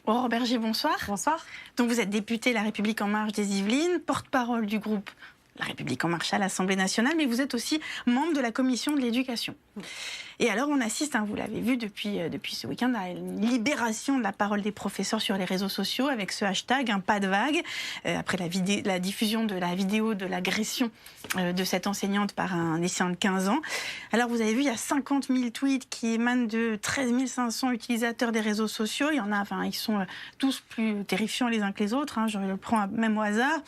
Aurore Berger, bonsoir. Bonsoir. Donc vous êtes députée La République En Marche des Yvelines, porte-parole du groupe La République En Marche à l'Assemblée nationale, mais vous êtes aussi membre de la commission de l'éducation. Et alors on assiste, vous l'avez vu depuis ce week-end, à une libération de la parole des professeurs sur les réseaux sociaux avec ce hashtag, pas de vague, après la diffusion de la vidéo de l'agression de cette enseignante par un lycéen de 15 ans. Alors vous avez vu, il y a 50 000 tweets qui émanent de 13 500 utilisateurs des réseaux sociaux. Il y en a, ils sont tous plus terrifiants les uns que les autres, je le prends même au hasard.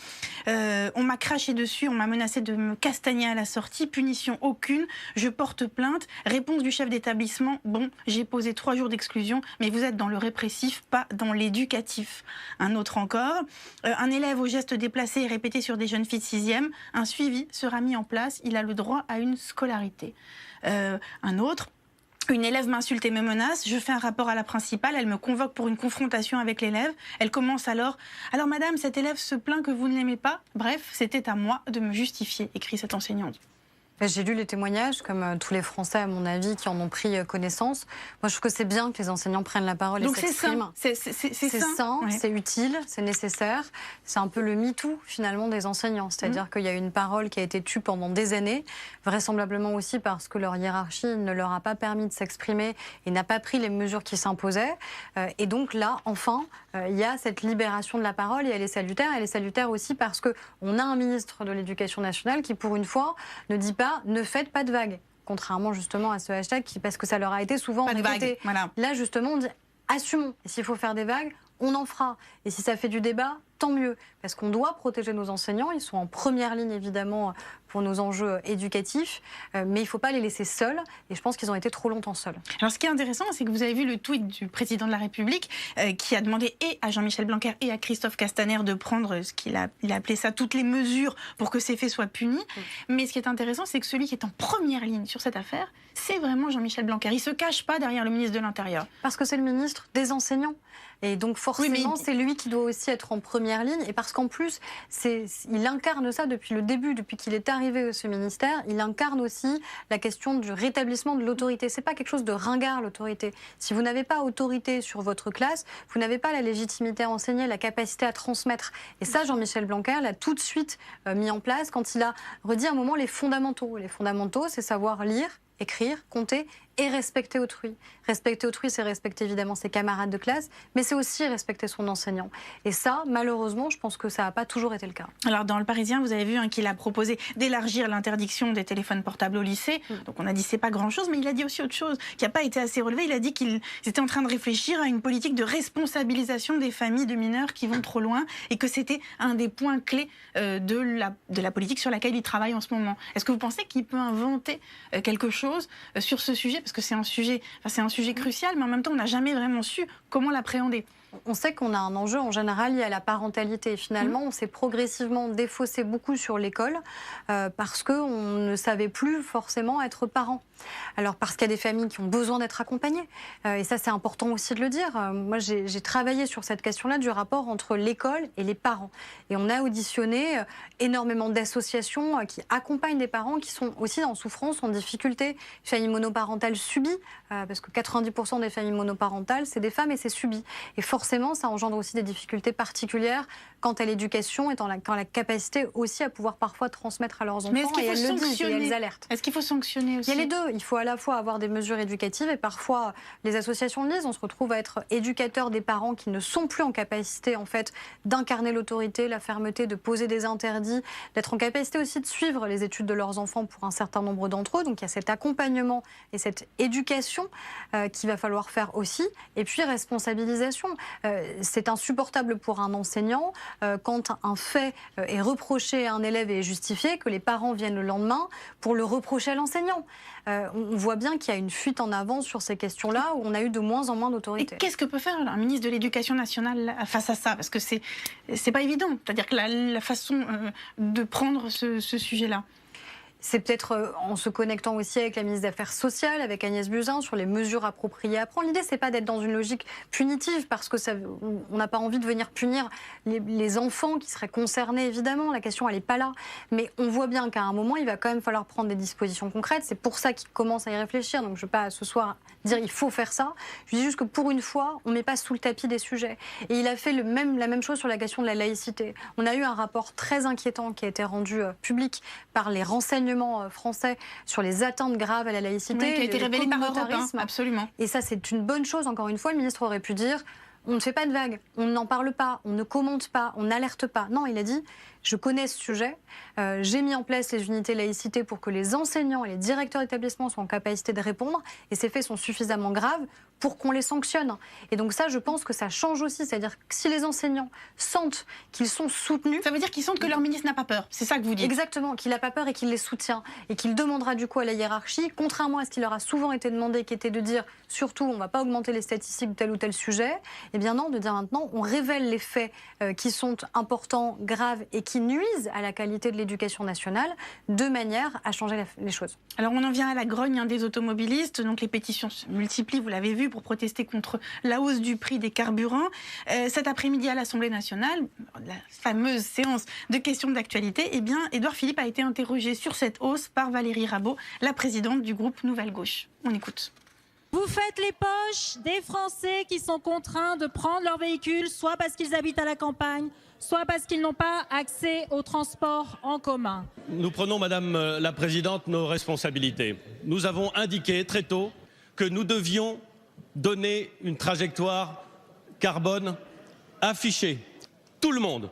On m'a craché dessus, on m'a menacé de me castagner à la sortie, punition aucune, je porte plainte. Réponse du chef d'établissement, bon, j'ai posé 3 jours d'exclusion, mais vous êtes dans le répressif, pas dans l'éducatif. Un autre encore, un élève au geste déplacé et répété sur des jeunes filles de 6e, un suivi sera mis en place, il a le droit à une scolarité. Un autre, une élève m'insulte et me menace, je fais un rapport à la principale, elle me convoque pour une confrontation avec l'élève, elle commence alors madame, cet élève se plaint que vous ne l'aimez pas, bref, c'était à moi de me justifier, écrit cette enseignante. J'ai lu les témoignages, comme tous les Français, à mon avis, qui en ont pris connaissance. Moi, je trouve que c'est bien que les enseignants prennent la parole et s'expriment. C'est sain, ouais. C'est utile, c'est nécessaire. C'est un peu le MeToo, finalement, des enseignants. C'est-à-dire qu'il y a une parole qui a été tue pendant des années, vraisemblablement aussi parce que leur hiérarchie ne leur a pas permis de s'exprimer et n'a pas pris les mesures qui s'imposaient. Et donc là, enfin, il y a cette libération de la parole et elle est salutaire. Elle est salutaire aussi parce qu'on a un ministre de l'Éducation nationale qui, pour une fois, ne dit pas « ne faites pas de vagues », contrairement justement à ce hashtag parce que ça leur a été souvent répété. Voilà. Là, justement, on dit « assumons ». Et s'il faut faire des vagues, on en fera. Et si ça fait du débat, tant mieux. Parce qu'on doit protéger nos enseignants. Ils sont en première ligne, évidemment, pour nos enjeux éducatifs. Mais il ne faut pas les laisser seuls. Et je pense qu'ils ont été trop longtemps seuls. Alors, ce qui est intéressant, c'est que vous avez vu le tweet du président de la République qui a demandé et à Jean-Michel Blanquer et à Christophe Castaner de prendre ce qu'il a appelé ça, toutes les mesures pour que ces faits soient punis. Mais ce qui est intéressant, c'est que celui qui est en première ligne sur cette affaire, c'est vraiment Jean-Michel Blanquer. Il ne se cache pas derrière le ministre de l'Intérieur. Parce que c'est le ministre des enseignants. Et donc forcément, c'est lui qui doit aussi être en première ligne. Et parce qu'en plus, il incarne ça depuis le début, depuis qu'il est arrivé à ce ministère. Il incarne aussi la question du rétablissement de l'autorité. C'est pas quelque chose de ringard, l'autorité. Si vous n'avez pas autorité sur votre classe, vous n'avez pas la légitimité à enseigner, la capacité à transmettre. Et ça, Jean-Michel Blanquer l'a tout de suite mis en place quand il a redit à un moment les fondamentaux. Les fondamentaux, c'est savoir lire, écrire, compter et respecter autrui. Respecter autrui, c'est respecter évidemment ses camarades de classe, mais c'est aussi respecter son enseignant. Et ça, malheureusement, je pense que ça n'a pas toujours été le cas. Alors, dans Le Parisien, vous avez vu qu'il a proposé d'élargir l'interdiction des téléphones portables au lycée. Donc, on a dit c'est pas grand-chose, mais il a dit aussi autre chose qui n'a pas été assez relevé. Il a dit qu'ils étaient en train de réfléchir à une politique de responsabilisation des familles de mineurs qui vont trop loin et que c'était un des points clés de la politique sur laquelle il travaille en ce moment. Est-ce que vous pensez qu'il peut inventer quelque chose sur ce sujet? Parce que c'est un sujet crucial, mais en même temps, on n'a jamais vraiment su comment l'appréhender. On sait qu'on a un enjeu en général lié à la parentalité. Finalement, on s'est progressivement défaussé beaucoup sur l'école parce qu'on ne savait plus forcément être parent. Alors parce qu'il y a des familles qui ont besoin d'être accompagnées. Et ça, c'est important aussi de le dire. Moi, j'ai travaillé sur cette question-là du rapport entre l'école et les parents. Et on a auditionné énormément d'associations qui accompagnent des parents qui sont aussi en souffrance, en difficulté. Familles monoparentales subies, parce que 90% des familles monoparentales, c'est des femmes et c'est subi. Et forcément, ça engendre aussi des difficultés particulières quant à l'éducation et quant à la capacité aussi à pouvoir parfois transmettre à leurs enfants. Mais est-ce qu'il faut sanctionner ? sanctionner ? Et elles alertent. Est-ce qu'il faut sanctionner aussi ? Il y a les deux. Il faut à la fois avoir des mesures éducatives et parfois les associations le disent. On se retrouve à être éducateurs des parents qui ne sont plus en capacité en fait d'incarner l'autorité, la fermeté, de poser des interdits, d'être en capacité aussi de suivre les études de leurs enfants pour un certain nombre d'entre eux. Donc il y a cet accompagnement et cette éducation qu'il va falloir faire aussi. Et puis responsabilisation. C'est insupportable pour un enseignant quand un fait est reproché à un élève et est justifié, que les parents viennent le lendemain pour le reprocher à l'enseignant. On voit bien qu'il y a une fuite en avant sur ces questions-là où on a eu de moins en moins d'autorité. Et qu'est-ce que peut faire un ministre de l'Éducation nationale face à ça? Parce que c'est pas évident. C'est-à-dire que la façon de prendre ce sujet-là. C'est peut-être en se connectant aussi avec la ministre des Affaires sociales, avec Agnès Buzyn, sur les mesures appropriées à prendre. L'idée, c'est pas d'être dans une logique punitive, parce que on n'a pas envie de venir punir les enfants qui seraient concernés, évidemment. La question, elle n'est pas là. Mais on voit bien qu'à un moment, il va quand même falloir prendre des dispositions concrètes. C'est pour ça qu'il commence à y réfléchir. Donc je ne vais pas ce soir dire il faut faire ça. Je dis juste que pour une fois, on ne met pas sous le tapis des sujets. Et il a fait la même chose sur la question de la laïcité. On a eu un rapport très inquiétant qui a été rendu public par les renseignements français sur les atteintes graves à la laïcité. Oui, qui a été révélé par Europe, absolument. Et ça, c'est une bonne chose. Encore une fois, le ministre aurait pu dire on ne fait pas de vagues, on n'en parle pas, on ne commente pas, on n'alerte pas. Non, il a dit je connais ce sujet, j'ai mis en place les unités laïcité pour que les enseignants et les directeurs d'établissement soient en capacité de répondre, et ces faits sont suffisamment graves pour qu'on les sanctionne. Et donc ça, je pense que ça change aussi, c'est-à-dire que si les enseignants sentent qu'ils sont soutenus... Ça veut dire qu'ils sentent que leur ministre n'a pas peur, c'est ça que vous dites? Exactement, qu'il n'a pas peur et qu'il les soutient, et qu'il demandera du coup à la hiérarchie, contrairement à ce qui leur a souvent été demandé, qui était de dire, surtout, on ne va pas augmenter les statistiques de tel ou tel sujet, eh bien non, de dire maintenant, on révèle les faits qui sont importants, graves, et qui nuisent à la qualité de l'éducation nationale, de manière à changer les choses. Alors on en vient à la grogne des automobilistes, donc les pétitions se multiplient, vous l'avez vu, pour protester contre la hausse du prix des carburants. Cet après-midi à l'Assemblée nationale, la fameuse séance de questions d'actualité, eh bien Édouard Philippe a été interrogé sur cette hausse par Valérie Rabault, la présidente du groupe Nouvelle Gauche. On écoute. Vous faites les poches des Français qui sont contraints de prendre leur véhicule, soit parce qu'ils habitent à la campagne, soit parce qu'ils n'ont pas accès au transport en commun. Nous prenons, Madame la Présidente, nos responsabilités. Nous avons indiqué très tôt que nous devions donner une trajectoire carbone affichée. Tout le monde,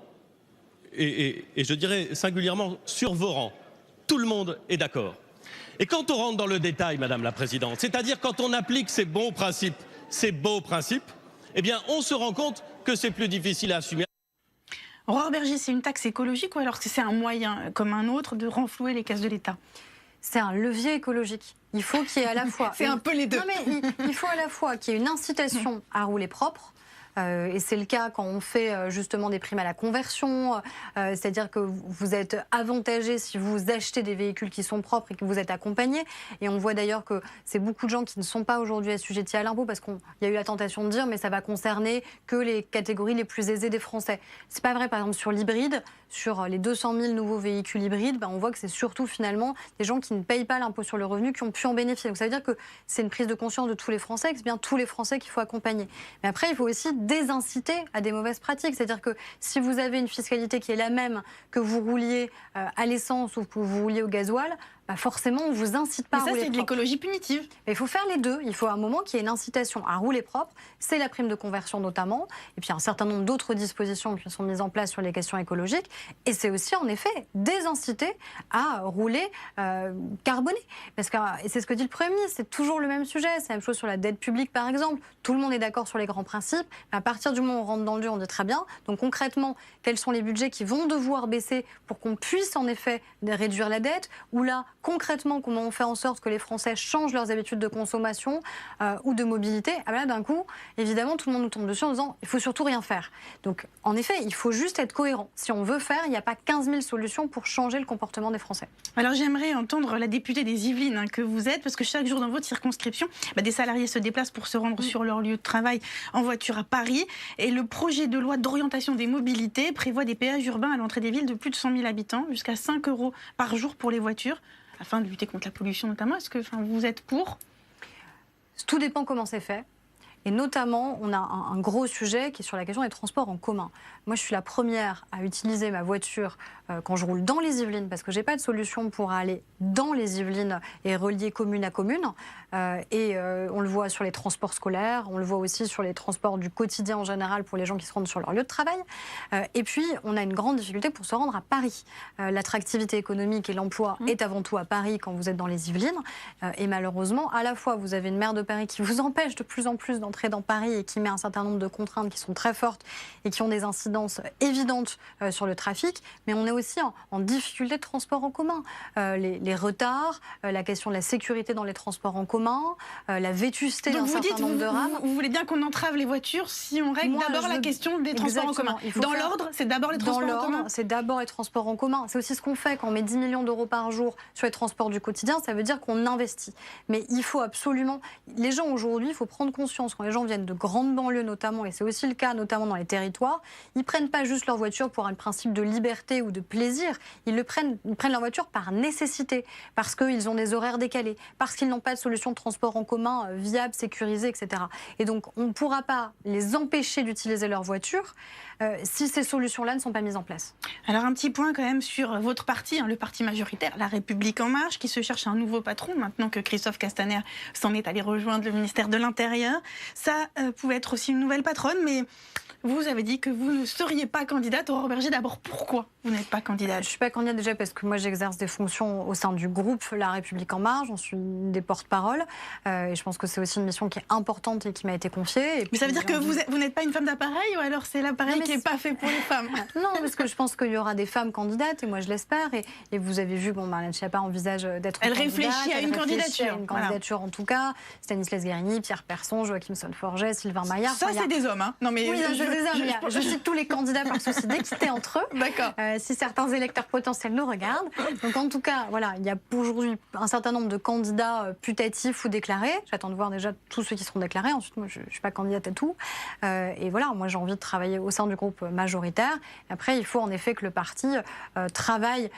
et je dirais singulièrement sur vos rangs, tout le monde est d'accord. Et quand on rentre dans le détail, Madame la Présidente, c'est-à-dire quand on applique ces bons principes, ces beaux principes, eh bien on se rend compte que c'est plus difficile à assumer. Aurore Berger, c'est une taxe écologique ou alors que c'est un moyen, comme un autre, de renflouer les caisses de l'État? C'est un levier écologique. Il faut qu'il y ait à la fois... C'est un peu les deux. Non, mais il faut à la fois qu'il y ait une incitation à rouler propre, et c'est le cas quand on fait justement des primes à la conversion, c'est-à-dire que vous êtes avantagé si vous achetez des véhicules qui sont propres et que vous êtes accompagné. Et on voit d'ailleurs que c'est beaucoup de gens qui ne sont pas aujourd'hui assujettis à l'impôt, parce qu'il y a eu la tentation de dire mais ça va concerner que les catégories les plus aisées des Français. C'est pas vrai. Par exemple sur l'hybride, sur les 200 000 nouveaux véhicules hybrides, on voit que c'est surtout finalement des gens qui ne payent pas l'impôt sur le revenu qui ont pu en bénéficier. Donc ça veut dire que c'est une prise de conscience de tous les Français, que c'est bien tous les Français qu'il faut accompagner. Mais après, il faut aussi désinciter à des mauvaises pratiques. C'est-à-dire que si vous avez une fiscalité qui est la même que vous rouliez à l'essence ou que vous rouliez au gasoil, forcément, on ne vous incite pas à rouler propre. Mais ça, c'est de l'écologie punitive. Il faut faire les deux. Il faut à un moment qu'il y ait une incitation à rouler propre. C'est la prime de conversion notamment. Et puis un certain nombre d'autres dispositions qui sont mises en place sur les questions écologiques. Et c'est aussi, en effet, désinciter à rouler carboné. Parce que, et c'est ce que dit le Premier ministre, c'est toujours le même sujet. C'est la même chose sur la dette publique, par exemple. Tout le monde est d'accord sur les grands principes. À partir du moment où on rentre dans le dur, on dit très bien. Donc concrètement, quels sont les budgets qui vont devoir baisser pour qu'on puisse, en effet, réduire la dette? Ou là, concrètement, comment on fait en sorte que les Français changent leurs habitudes de consommation ou de mobilité? Là, d'un coup, évidemment, tout le monde nous tombe dessus en disant il faut surtout rien faire. Donc, en effet, il faut juste être cohérent. Si on veut faire, il n'y a pas 15 000 solutions pour changer le comportement des Français. Alors, j'aimerais entendre la députée des Yvelines que vous êtes, parce que chaque jour dans votre circonscription, des salariés se déplacent pour se rendre sur leur lieu de travail en voiture à Paris. Et le projet de loi d'orientation des mobilités prévoit des péages urbains à l'entrée des villes de plus de 100 000 habitants, jusqu'à 5 € par jour pour les voitures, afin de lutter contre la pollution notamment. Est-ce que vous êtes pour? Tout dépend comment c'est fait. Et notamment, on a un gros sujet qui est sur la question des transports en commun. Moi, je suis la première à utiliser ma voiture quand je roule dans les Yvelines, parce que je n'ai pas de solution pour aller dans les Yvelines et relier commune à commune. On le voit sur les transports scolaires, on le voit aussi sur les transports du quotidien en général pour les gens qui se rendent sur leur lieu de travail. Et puis, on a une grande difficulté pour se rendre à Paris. L'attractivité économique et l'emploi est avant tout à Paris quand vous êtes dans les Yvelines. Et malheureusement, à la fois, vous avez une maire de Paris qui vous empêche de plus en plus d'entrer concentrée dans Paris et qui met un certain nombre de contraintes qui sont très fortes et qui ont des incidences évidentes sur le trafic, mais on est aussi en difficulté de transport en commun. Les retards, la question de la sécurité dans les transports en commun, la vétusté d'un certain nombre de rames. Vous voulez bien qu'on entrave les voitures si on règle d'abord la question des transports en commun. Dans l'ordre, c'est d'abord les transports en commun. C'est d'abord les transports en commun. C'est aussi ce qu'on fait quand on met 10 millions d'euros par jour sur les transports du quotidien. Ça veut dire qu'on investit. Mais il faut absolument... Les gens aujourd'hui, il faut prendre conscience, quand les gens viennent de grandes banlieues notamment, et c'est aussi le cas notamment dans les territoires, ils ne prennent pas juste leur voiture pour un principe de liberté ou de plaisir. Ils prennent leur voiture par nécessité, parce qu'ils ont des horaires décalés, parce qu'ils n'ont pas de solution de transport en commun viable, sécurisée, etc. Et donc, on ne pourra pas les empêcher d'utiliser leur voiture si ces solutions-là ne sont pas mises en place. Alors, un petit point quand même sur votre parti, le parti majoritaire, La République En Marche, qui se cherche un nouveau patron, maintenant que Christophe Castaner s'en est allé rejoindre le ministère de l'Intérieur. Ça pouvait être aussi une nouvelle patronne, mais vous avez dit que vous ne seriez pas candidate. Aurore Bergé, d'abord, pourquoi vous n'êtes pas candidate? Je ne suis pas candidate déjà parce que moi j'exerce des fonctions au sein du groupe La République En Marche. J'en suis une des porte-parole. Et je pense que c'est aussi une mission qui est importante et qui m'a été confiée. Mais ça veut dire que vous n'êtes pas une femme d'appareil, ou alors c'est l'appareil qui n'est pas fait pour les femmes? Non, parce que je pense qu'il y aura des femmes candidates, et moi je l'espère. Et vous avez vu, Marlène Schiappa envisage d'être candidate. Elle réfléchit à une candidature. En tout cas. Stanislas Guérini, Pierre Persson, Joachim Son-Forget, Sylvain Maillard. Ça, c'est des hommes, hein. Non, mais oui, c'est des hommes. Je cite tous les candidats par souci d'équité entre eux. D'accord. Si certains électeurs potentiels nous regardent. Donc en tout cas, voilà, il y a aujourd'hui un certain nombre de candidats putatifs ou déclarés. J'attends de voir déjà tous ceux qui seront déclarés. Ensuite, moi, je ne suis pas candidate à tout. Et voilà, moi, j'ai envie de travailler au sein du groupe majoritaire. Après, il faut en effet que le parti travaille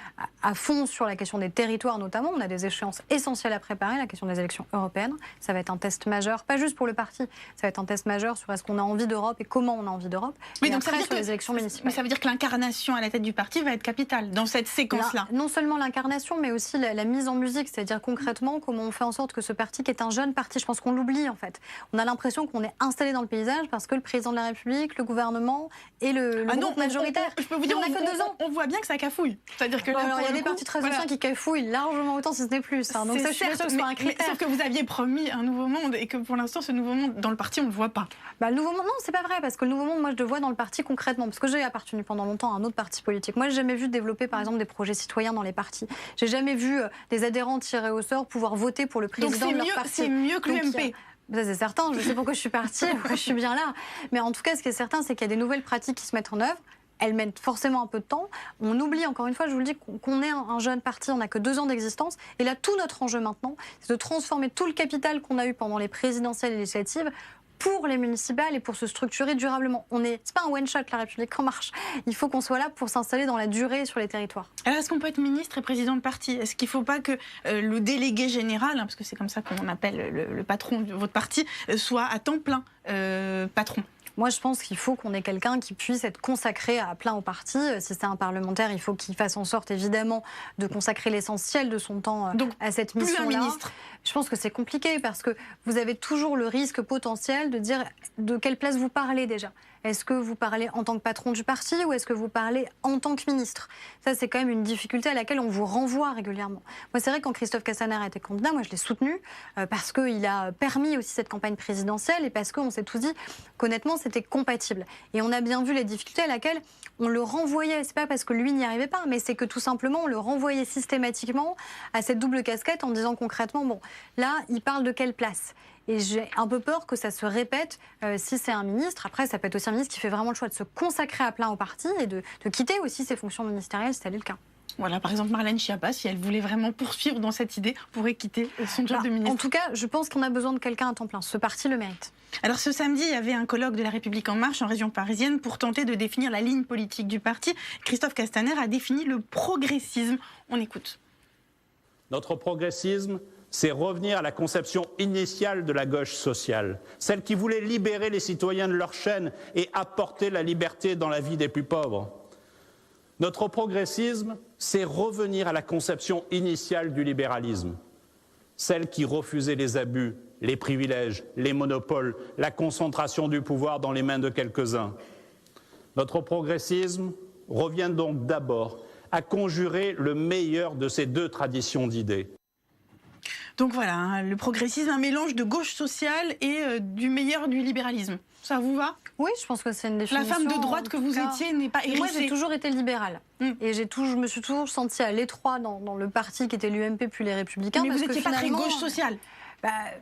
à fond sur la question des territoires notamment. On a des échéances essentielles à préparer. La question des élections européennes, ça va être un test majeur, pas juste pour le parti, ça va être un test majeur sur est-ce qu'on a envie d'Europe et comment on a envie d'Europe. Mais donc ça veut dire sur les élections municipales. Mais ça veut dire que l'incarnation à la tête du parti va être capitale dans cette séquence-là. Non seulement l'incarnation, mais aussi la mise en musique, c'est-à-dire concrètement comment on fait en sorte que ce parti, qui est un jeune parti, je pense qu'on l'oublie en fait. On a l'impression qu'on est installé dans le paysage parce que le président de la République, le gouvernement et le groupe majoritaire. Je peux vous dire, on a que 2 ans. On voit bien que ça cafouille. C'est-à-dire que là, alors, il y a des partis très anciens qui cafouillent largement autant, si ce n'est plus. Hein. Donc ça, je suis sûre que ce soit un critère. Sauf que vous aviez promis un nouveau monde et que pour l'instant, ce nouveau monde dans le parti, on ne le voit pas. Le nouveau monde, non, c'est pas vrai, parce que le nouveau monde, moi, je le vois dans le parti concrètement, parce que j'ai appartenu pendant longtemps à un autre parti politique. Moi, j'ai jamais vu développer, par exemple, des projets citoyens dans les partis. J'ai jamais vu des adhérents tirés au sort pouvoir voter pour le président de leur parti. C'est mieux que l'UMP. Ça, c'est certain. Je sais pourquoi je suis partie, pourquoi je suis bien là. Mais en tout cas, ce qui est certain, c'est qu'il y a des nouvelles pratiques qui se mettent en œuvre. Elles mettent forcément un peu de temps. On oublie, encore une fois, je vous le dis, qu'on est un jeune parti, on n'a que 2 ans d'existence. Et là, tout notre enjeu maintenant, c'est de transformer tout le capital qu'on a eu pendant les présidentielles et législatives pour les municipales et pour se structurer durablement. C'est pas un one-shot, La République En Marche. Il faut qu'on soit là pour s'installer dans la durée sur les territoires. Alors, est-ce qu'on peut être ministre et président de parti? Est-ce qu'il ne faut pas que le délégué général, parce que c'est comme ça qu'on appelle le patron de votre parti, soit à temps plein patron? Moi, je pense qu'il faut qu'on ait quelqu'un qui puisse être consacré à plein au parti. Si c'est un parlementaire, il faut qu'il fasse en sorte, évidemment, de consacrer l'essentiel de son temps à cette mission-là. Plus un ministre. Je pense que c'est compliqué parce que vous avez toujours le risque potentiel de dire de quelle place vous parlez déjà. Est-ce que vous parlez en tant que patron du parti ou est-ce que vous parlez en tant que ministre? Ça, c'est quand même une difficulté à laquelle on vous renvoie régulièrement. Moi, c'est vrai que quand Christophe Castaner a été candidat, moi, je l'ai soutenu parce qu'il a permis aussi cette campagne présidentielle et parce qu'on s'est tous dit qu'honnêtement, c'était compatible. Et on a bien vu les difficultés à laquelle on le renvoyait. C'est pas parce que lui n'y arrivait pas, mais c'est que tout simplement, on le renvoyait systématiquement à cette double casquette en disant concrètement, bon, là, il parle de quelle place? Et j'ai un peu peur que ça se répète si c'est un ministre. Après, ça peut être aussi un ministre qui fait vraiment le choix de se consacrer à plein au parti et de quitter aussi ses fonctions ministérielles, si tel est le cas. Voilà, par exemple, Marlène Schiappa, si elle voulait vraiment poursuivre dans cette idée, pourrait quitter son job de ministre. En tout cas, je pense qu'on a besoin de quelqu'un à temps plein. Ce parti le mérite. Alors ce samedi, il y avait un colloque de La République En Marche en région parisienne pour tenter de définir la ligne politique du parti. Christophe Castaner a défini le progressisme. On écoute. Notre progressisme, c'est revenir à la conception initiale de la gauche sociale, celle qui voulait libérer les citoyens de leur chaîne et apporter la liberté dans la vie des plus pauvres. Notre progressisme, c'est revenir à la conception initiale du libéralisme, celle qui refusait les abus, les privilèges, les monopoles, la concentration du pouvoir dans les mains de quelques-uns. Notre progressisme revient donc d'abord à conjurer le meilleur de ces 2 traditions d'idées. Donc voilà, hein, le progressisme, un mélange de gauche sociale et du meilleur du libéralisme. Ça vous va? Oui, je pense que c'est une définition. La femme de droite que vous étiez n'est pas hérissée. Moi, j'ai toujours été libérale. Et je me suis toujours sentie à l'étroit dans le parti qui était l'UMP puis les Républicains. Mais parce vous n'étiez pas très gauche sociale.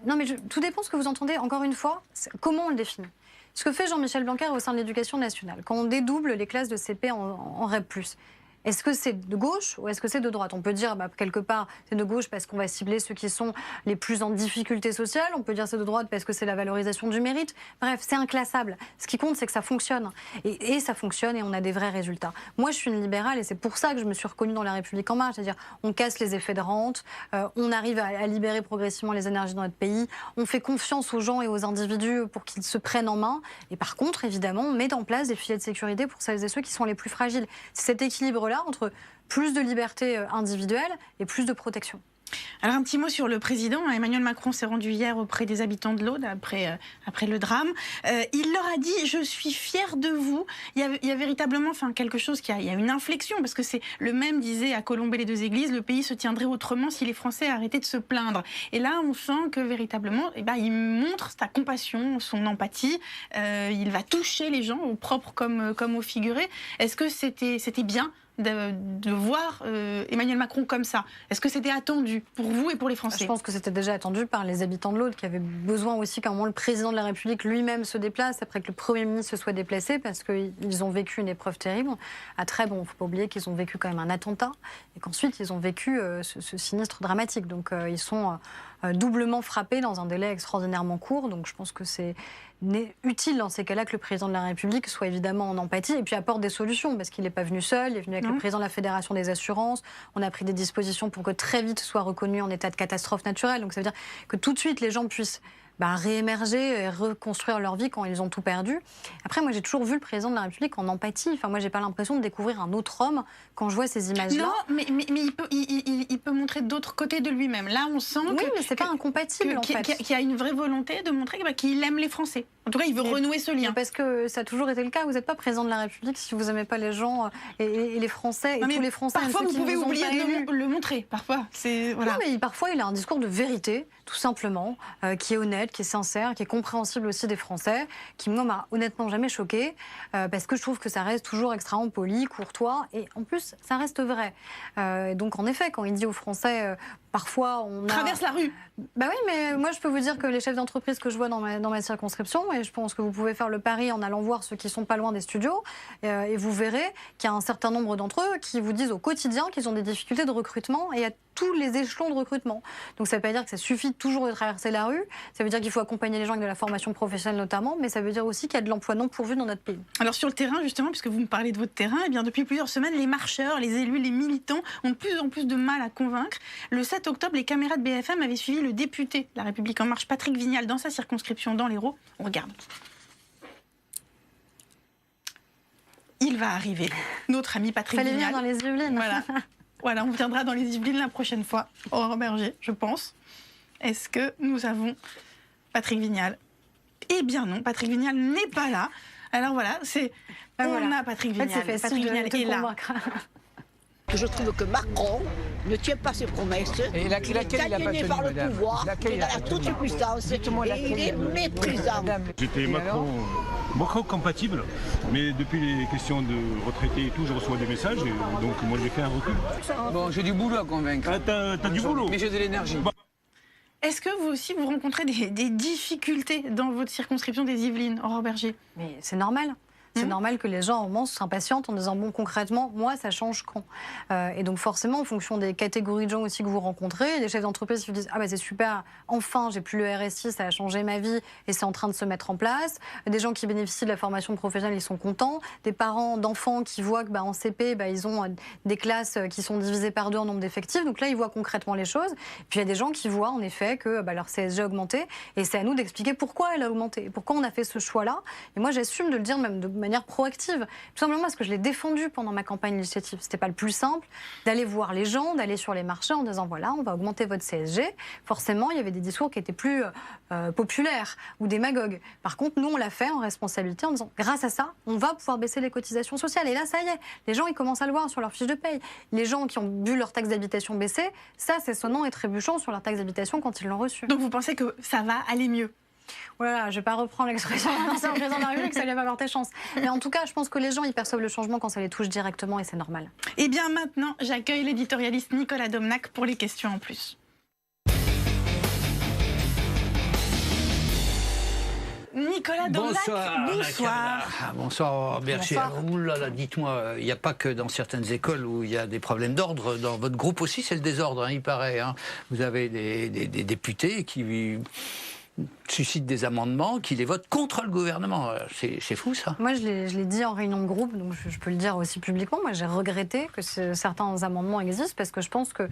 Non, mais tout dépend ce que vous entendez. Encore une fois, comment on le définit. Ce que fait Jean-Michel Blanquer au sein de l'éducation nationale, quand on dédouble les classes de CP en REP+, est-ce que c'est de gauche ou est-ce que c'est de droite? On peut dire quelque part c'est de gauche parce qu'on va cibler ceux qui sont les plus en difficulté sociale. On peut dire c'est de droite parce que c'est la valorisation du mérite. Bref, c'est inclassable. Ce qui compte, c'est que ça fonctionne. Et ça fonctionne et on a des vrais résultats. Moi, je suis une libérale et c'est pour ça que je me suis reconnue dans La République En Marche. C'est-à-dire on casse les effets de rente, on arrive à libérer progressivement les énergies dans notre pays, on fait confiance aux gens et aux individus pour qu'ils se prennent en main. Et par contre, évidemment, on met en place des filets de sécurité pour celles et ceux qui sont les plus fragiles. C'est cet équilibre-là entre plus de liberté individuelle et plus de protection. Alors un petit mot sur le président. Emmanuel Macron s'est rendu hier auprès des habitants de l'Aude après le drame. Il leur a dit « Je suis fier de vous ». Il y a véritablement quelque chose, il y a une inflexion, parce que c'est le même disait à Colombey-les-Deux-Églises, le pays se tiendrait autrement si les Français arrêtaient de se plaindre. Et là, on sent que véritablement, il montre sa compassion, son empathie. Il va toucher les gens, au propre comme au figuré. Est-ce que c'était bien de voir Emmanuel Macron comme ça? Est-ce que c'était attendu pour vous et pour les Français? Je pense que c'était déjà attendu par les habitants de l'Aude qui avaient besoin aussi qu'à un moment le président de la République lui-même se déplace après que le Premier ministre se soit déplacé parce qu'ils ont vécu une épreuve terrible. Il ne faut pas oublier qu'ils ont vécu quand même un attentat et qu'ensuite ils ont vécu ce sinistre dramatique. Donc ils sont doublement frappés dans un délai extraordinairement court. Donc je pense que c'est utile dans ces cas-là que le président de la République soit évidemment en empathie et puis apporte des solutions parce qu'il n'est pas venu seul, il est venu avec le président de la Fédération des assurances, on a pris des dispositions pour que très vite soit reconnu en état de catastrophe naturelle, donc ça veut dire que tout de suite les gens puissent réémerger et reconstruire leur vie quand ils ont tout perdu. Après, moi, j'ai toujours vu le président de la République en empathie. Enfin, moi, j'ai pas l'impression de découvrir un autre homme quand je vois ces images-là. Non, mais il peut montrer d'autres côtés de lui-même. Là, on sent oui, mais c'est pas incompatible, en fait. Qu'il y a une vraie volonté de montrer qu'il aime les Français. En tout cas, il veut renouer ce lien. Parce que ça a toujours été le cas. Vous n'êtes pas président de la République si vous n'aimez pas les gens et les Français et tous les Français. Parfois, vous pouvez oublier de le montrer. Parfois, voilà. Non, mais parfois, il a un discours de vérité, tout simplement, qui est honnête, qui est sincère, qui est compréhensible aussi des Français, qui, moi, m'a honnêtement jamais choqué, parce que je trouve que ça reste toujours extrêmement poli, courtois, et en plus, ça reste vrai. Donc, en effet, quand il dit aux Français, parfois, on traverse la rue. Bah oui, mais moi, je peux vous dire que les chefs d'entreprise que je vois dans ma circonscription, et je pense que vous pouvez faire le pari en allant voir ceux qui sont pas loin des studios, et vous verrez qu'il y a un certain nombre d'entre eux qui vous disent au quotidien qu'ils ont des difficultés de recrutement, et à tous les échelons de recrutement. Donc ça ne veut pas dire que ça suffit toujours de traverser la rue, ça veut dire qu'il faut accompagner les gens avec de la formation professionnelle notamment, mais ça veut dire aussi qu'il y a de l'emploi non pourvu dans notre pays. Alors sur le terrain, justement, puisque vous me parlez de votre terrain, eh bien depuis plusieurs semaines, les marcheurs, les élus, les militants ont de plus en plus de mal à convaincre. Le 7 octobre, les caméras de BFM avaient suivi le député de La République En Marche, Patrick Vignal, dans sa circonscription dans l'Hérault. On regarde. Il va arriver, notre ami Patrick Vignal. Fallait venir dans les Yvelines. Voilà. Voilà, on viendra dans les Yvelines la prochaine fois, Aurore Berger, je pense. Est-ce que nous avons Patrick Vignal? Eh bien non, Patrick Vignal n'est pas là. Alors voilà, on a Patrick Vignal. En fait, Patrick Vignal est là. Je trouve que Macron ne tient pas ses promesses. Et laquelle il a pas tenu, par le madame? pouvoir, il a toute ses puissances et il est méprisant. J'étais Macron compatible, mais depuis les questions de retraités et tout, je reçois des messages, et donc moi j'ai fait un recul. Bon, j'ai du boulot à convaincre. Ah, t'as du boulot. Mais j'ai de l'énergie. Est-ce que vous aussi, vous rencontrez des difficultés dans votre circonscription des Yvelines, Aurore Berger? Mais c'est normal. C'est normal que les gens, au moment, s'impatientent en disant, bon, concrètement, moi, ça change quand? Et donc, forcément, en fonction des catégories de gens aussi que vous rencontrez, les chefs d'entreprise qui vous disent, ah bah c'est super, enfin, j'ai plus le RSI, ça a changé ma vie et c'est en train de se mettre en place. Des gens qui bénéficient de la formation professionnelle, ils sont contents. Des parents d'enfants qui voient que en CP, ils ont des classes qui sont divisées par 2 en nombre d'effectifs. Donc là, ils voient concrètement les choses. Et puis, il y a des gens qui voient, en effet, que leur CSG a augmenté. Et c'est à nous d'expliquer pourquoi elle a augmenté, pourquoi on a fait ce choix-là. Et moi, j'assume de le dire même de manière manière proactive. Tout simplement parce que je l'ai défendu pendant ma campagne législative. C'était pas le plus simple d'aller voir les gens, d'aller sur les marchés en disant voilà, on va augmenter votre CSG. Forcément, il y avait des discours qui étaient plus populaires ou démagogues. Par contre, nous, on l'a fait en responsabilité en disant grâce à ça, on va pouvoir baisser les cotisations sociales. Et là, ça y est, les gens, ils commencent à le voir sur leur fiche de paye. Les gens qui ont vu leur taxe d'habitation baisser, ça, c'est sonnant et trébuchant sur leur taxe d'habitation quand ils l'ont reçue. Donc vous pensez que ça va aller mieux? Voilà, je ne vais pas reprendre l'expression d'un ancien président de la République, ça lui va avoir tes chances. Mais en tout cas, je pense que les gens, ils perçoivent le changement quand ça les touche directement et c'est normal. Et bien maintenant, j'accueille l'éditorialiste Nicolas Domnac pour les questions en plus. Nicolas Domnac, bonsoir. Bonsoir Berger. Oulala, dites-moi, il n'y a pas que dans certaines écoles où il y a des problèmes d'ordre. Dans votre groupe aussi, c'est le désordre, hein, il paraît. Hein. Vous avez des députés qui suscitent des amendements, qui les votent contre le gouvernement. C'est fou, ça. Moi, je l'ai dit en réunion de groupe, donc je peux le dire aussi publiquement. Moi, j'ai regretté que certains amendements existent parce que je pense que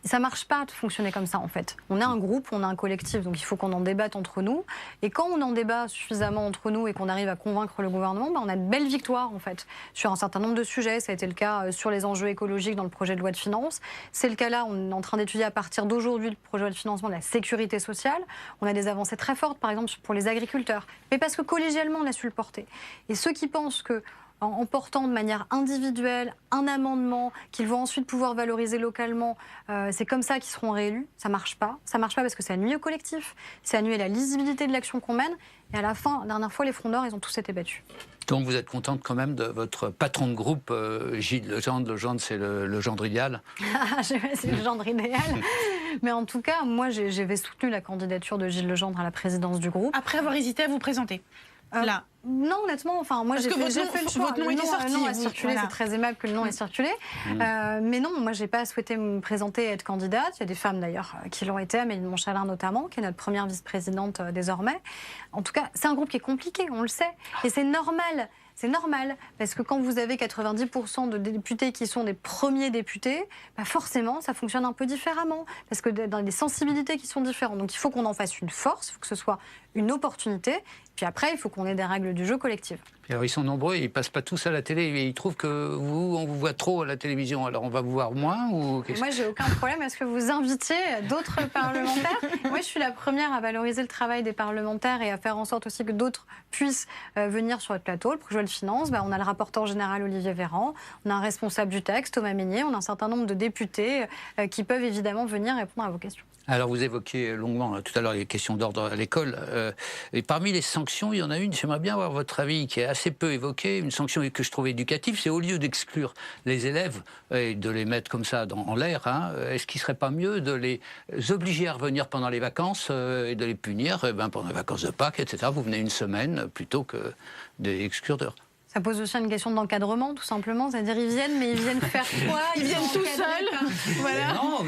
ça ne marche pas de fonctionner comme ça, en fait. On est un groupe, on est un collectif, donc il faut qu'on en débatte entre nous. Et quand on en débat suffisamment entre nous et qu'on arrive à convaincre le gouvernement, on a de belles victoires, en fait, sur un certain nombre de sujets. Ça a été le cas sur les enjeux écologiques dans le projet de loi de finances. C'est le cas là, on est en train d'étudier à partir d'aujourd'hui le projet de loi de financement de la sécurité sociale. On a des avancées très fortes, par exemple, pour les agriculteurs. Mais parce que collégialement, on a su le porter. Et ceux qui pensent que en portant de manière individuelle un amendement qu'ils vont ensuite pouvoir valoriser localement, c'est comme ça qu'ils seront réélus. Ça marche pas. Ça marche pas parce que ça nuit au collectif, ça nuit à la lisibilité de l'action qu'on mène. Et à la fin, la dernière fois, les frondeurs, ils ont tous été battus. Donc vous êtes contente quand même de votre patron de groupe, Gilles Legendre. Legendre, c'est le gendre idéal. C'est le gendre idéal. Mais en tout cas, moi, j'avais soutenu la candidature de Gilles Legendre à la présidence du groupe. Après avoir hésité à vous présenter là. Non, honnêtement, enfin, moi j'ai fait le choix. Votre nom était sorti. Le nom a circulé, c'est très aimable que le nom ait circulé. Mais non, moi j'ai pas souhaité me présenter et être candidate. Il y a des femmes d'ailleurs qui l'ont été, Amélie de Montchalin notamment, qui est notre première vice-présidente désormais. En tout cas, c'est un groupe qui est compliqué, on le sait. Et c'est normal. C'est normal, parce que quand vous avez 90% de députés qui sont des premiers députés, bah forcément, ça fonctionne un peu différemment, parce que dans des sensibilités qui sont différentes. Donc il faut qu'on en fasse une force, il faut que ce soit une opportunité, puis après, il faut qu'on ait des règles du jeu collectives. Alors ils sont nombreux, ils passent pas tous à la télé, et ils trouvent que on vous voit trop à la télévision, alors on va vous voir moins ou Moi, j'ai aucun problème à ce que vous invitiez d'autres parlementaires. Moi, je suis la première à valoriser le travail des parlementaires et à faire en sorte aussi que d'autres puissent venir sur le plateau. Le projet de finance, on a le rapporteur général Olivier Véran, on a un responsable du texte, Thomas Mesnier, on a un certain nombre de députés qui peuvent évidemment venir répondre à vos questions. Alors vous évoquiez longuement tout à l'heure les questions d'ordre à l'école. Et parmi les sanctions, il y en a une, j'aimerais bien avoir votre avis, qui est assez peu évoquée, une sanction que je trouve éducative, c'est au lieu d'exclure les élèves et de les mettre comme ça en l'air, hein, est-ce qu'il ne serait pas mieux de les obliger à revenir pendant les vacances et de les punir pendant les vacances de Pâques, etc. Vous venez une semaine plutôt que d'exclure dehors. Ça pose aussi une question d'encadrement, tout simplement. C'est-à-dire, ils viennent, mais ils viennent faire quoi? Ils viennent tout seuls. Voilà. Non,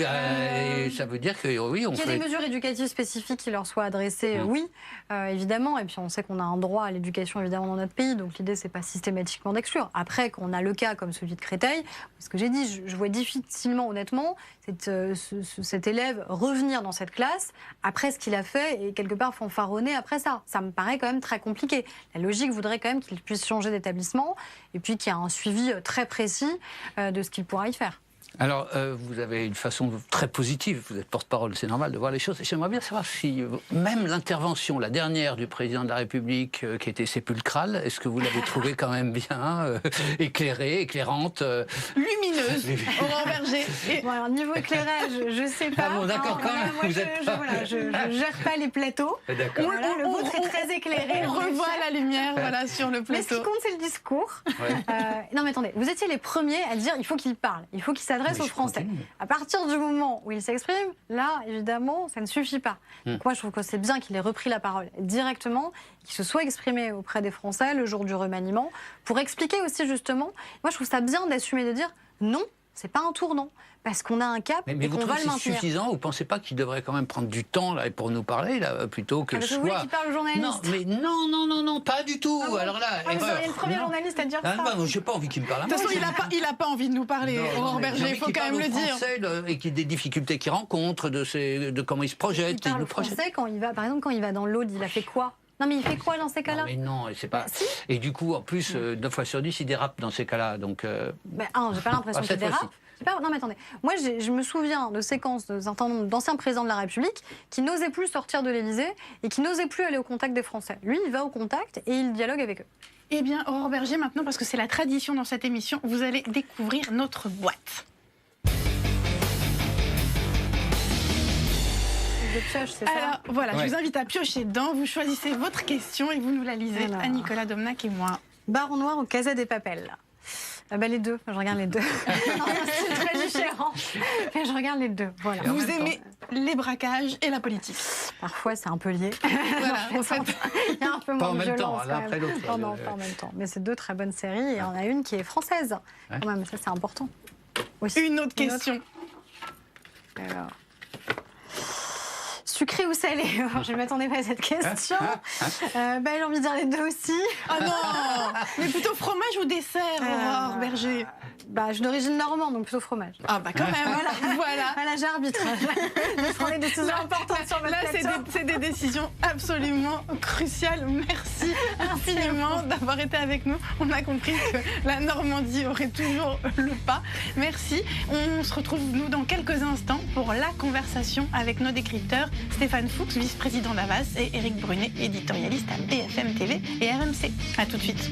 ça veut dire que oui, on fait... Il y a des mesures éducatives spécifiques qui leur soient adressées, oui, évidemment. Et puis, on sait qu'on a un droit à l'éducation, évidemment, dans notre pays. Donc, l'idée, c'est pas systématiquement d'exclure. Après, quand on a le cas comme celui de Créteil, ce que j'ai dit, je vois difficilement, honnêtement, cet élève revenir dans cette classe après ce qu'il a fait et quelque part fanfaronner après ça. Ça me paraît quand même très compliqué. La logique voudrait quand même qu'il puisse changer d'établissement et puis qu'il y a un suivi très précis de ce qu'il pourra y faire. Alors, vous avez une façon très positive, vous êtes porte-parole, c'est normal de voir les choses. J'aimerais bien savoir si, même l'intervention, la dernière du président de la République, qui était sépulcrale, est-ce que vous l'avez trouvée quand même bien éclairée, éclairante lumineuse, Aurore Berger. Bon, alors, niveau éclairage, je ne sais pas. Ah bon, d'accord, quand même. Moi, je ne gère pas les plateaux. D'accord. Voilà, le vôtre est très éclairé. On revoit la lumière sur le plateau. Mais ce qui compte, c'est le discours. Ouais. Non, mais attendez, vous étiez les premiers à dire il faut qu'il parle, il faut qu'il s'adresse aux Français. À partir du moment où il s'exprime, là, évidemment, ça ne suffit pas. Donc moi, je trouve que c'est bien qu'il ait repris la parole directement, qu'il se soit exprimé auprès des Français le jour du remaniement, pour expliquer aussi, justement, moi, je trouve ça bien d'assumer, de dire non, c'est pas un tournant. Parce qu'on a un cap et qu'on va le maintenir. Mais vous trouvez que c'est suffisant? Vous ne pensez pas qu'il devrait quand même prendre du temps là, pour nous parler, là, plutôt que soit... Vous voulez qu'il parle aux journalistes? Non, mais non, pas du tout. Ah bon? Alors là, vous seriez le premier journaliste à dire ça. Je n'ai pas envie qu'il me parle à moi. De toute façon, il n'a pas envie de nous parler, Aurore Berger, il faut quand même le dire. Et qu'il y ait des difficultés qu'il rencontre, de comment il se projette. Il parle français quand il va, par exemple, quand il va dans l'Aude, il a fait quoi? Non, mais il fait quoi dans ces cas-là? Mais non, c'est pas. Et du coup, en plus, 9 fois sur 10, il dérape dans ces cas-là. Donc. J'ai pas l'impression qu'il dérape. Non, mais attendez. Moi, je me souviens de séquences d'un certain nombre d'anciens présidents de la République qui n'osaient plus sortir de l'Élysée et qui n'osaient plus aller au contact des Français. Lui, il va au contact et il dialogue avec eux. Eh bien, Aurore Berger, maintenant, parce que c'est la tradition dans cette émission, vous allez découvrir notre boîte. De pioche, c'est ça? Alors, voilà, je vous invite à piocher dedans. Vous choisissez votre question et vous nous la lisez à Nicolas Domnac et moi. Baron noir ou Casa des Papel? Les deux, je regarde les deux. C'est très différent, mais je regarde les deux. Voilà. Vous aimez les braquages et la politique? Parfois, c'est un peu lié. Voilà, en fait, il y a un peu moins de violence. L'un après l'autre. Non, pas en même temps. Mais c'est deux très bonnes séries et il y en a une qui est française. Quand même, ça c'est important. Aussi. Une autre question. Alors. Sucré ou salé? Je ne m'attendais pas à cette question. J'ai envie de dire les deux aussi. Ah non. Mais plutôt fromage ou dessert, Aurore Berger? Je suis d'origine normande, donc plutôt fromage. Ah quand même, voilà. Voilà, j'arbitre. Je prends des décisions importantes sur votre plateau. Là, c'est des décisions absolument cruciales. Merci infiniment d'avoir été avec nous. On a compris que la Normandie aurait toujours le pas. Merci. On se retrouve, nous, dans quelques instants pour la conversation avec nos décrypteurs. Stéphane Fuchs, vice-président d'Havas, et Éric Brunet, éditorialiste à BFM TV et RMC. A tout de suite.